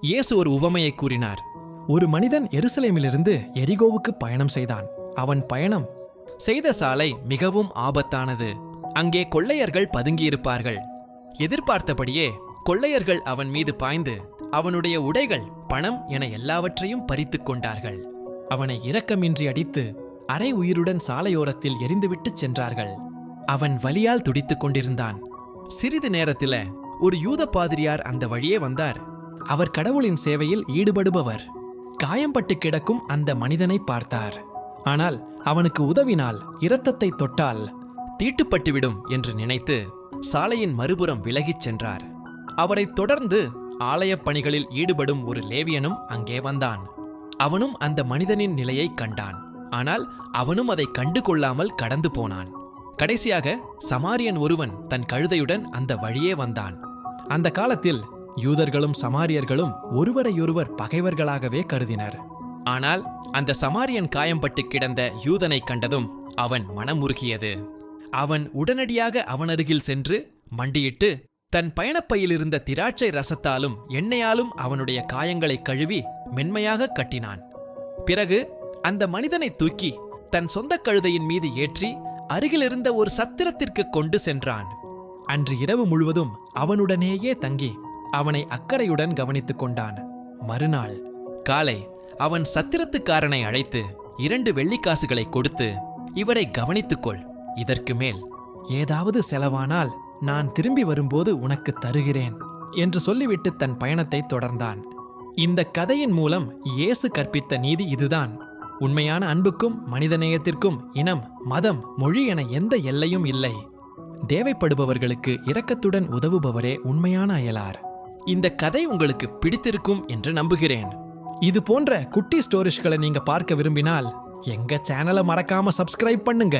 இயேசு ஒரு உவமையை கூறினார். ஒரு மனிதன் எருசலேமிலிருந்து எரிகோவுக்கு பயணம் செய்தான். அவன் பயணம் செய்த சாலை மிகவும் ஆபத்தானது. அங்கே கொள்ளையர்கள் பதுங்கியிருப்பார்கள். எதிர்பார்த்தபடியே கொள்ளையர்கள் அவன் மீது பாய்ந்து அவனுடைய உடைகள், பணம் என எல்லாவற்றையும் பறித்துக் கொண்டார்கள். அவனை இரக்கமின்றி அடித்து அரை உயிருடன் சாலையோரத்தில் எரிந்துவிட்டு சென்றார்கள். அவன் வலியால் துடித்துக் கொண்டிருந்தான். சிறிது நேரத்தில ஒரு யூத பாதிரியார் அந்த வழியே வந்தார். அவர் கடவுளின் சேவையில் ஈடுபடுபவர். காயம்பட்டு கிடக்கும் அந்த மனிதனை பார்த்தார். ஆனால் அவனுக்கு உதவினால், இரத்தத்தை தொட்டால் தீட்டுப்பட்டுவிடும் என்று நினைத்து சாலையின் மறுபுறம் விலகிச் சென்றார். அவரைத் தொடர்ந்து ஆலயப் பணிகளில் ஈடுபடும் ஒரு லேவியனும் அங்கே வந்தான். அவனும் அந்த மனிதனின் நிலையை கண்டான். ஆனால் அவனும் அதை கண்டு கொள்ளாமல் கடந்து போனான். கடைசியாக சமாரியன் ஒருவன் தன் கழுதையுடன் அந்த வழியே வந்தான். அந்த காலத்தில் யூதர்களும் சமாரியர்களும் ஒருவரையொருவர் பகைவர்களாகவே கருதினர். ஆனால் அந்த சமாரியன் காயம்பட்டு கிடந்த யூதனை கண்டதும் அவன் மனமுருகியது. அவன் உடனடியாக அவனருகில் சென்று மண்டியிட்டு தன் பயணப்பையிலிருந்த திராட்சை ரசத்தாலும் எண்ணெயாலும் அவனுடைய காயங்களை கழுவி மென்மையாக கட்டினான். பிறகு அந்த மனிதனை தூக்கி தன் சொந்த கழுதையின் மீது ஏற்றி அருகிலிருந்த ஒரு சத்திரத்திற்கு கொண்டு சென்றான். அன்று இரவு முழுவதும் அவனுடனேயே தங்கி அவனை அக்கறையுடன் கவனித்துக் கொண்டான். மறுநாள் காலை அவன் சத்திரத்துக்காரனை அழைத்து 2 வெள்ளிக்காசுகளை கொடுத்து, இவரை கவனித்துக்கொள், இதற்கு மேல் ஏதாவது செலவானால் நான் திரும்பி வரும்போது உனக்கு தருகிறேன் என்று சொல்லிவிட்டு தன் பயணத்தை தொடர்ந்தான். இந்த கதையின் மூலம் இயேசு கற்பித்த நீதி இதுதான். உண்மையான அன்புக்கும் மனிதநேயத்திற்கும் இனம், மதம், மொழி என எந்த எல்லையும் இல்லை. தேவைப்படுபவர்களுக்கு இரக்கத்துடன் உதவுபவரே உண்மையான அயலார். இந்த கதை உங்களுக்கு பிடித்திருக்கும் என்று நம்புகிறேன். இது போன்ற குட்டி ஸ்டோரிஸ்களை நீங்க பார்க்க விரும்பினால் எங்க சேனலை மறக்காம சப்ஸ்கிரைப் பண்ணுங்க.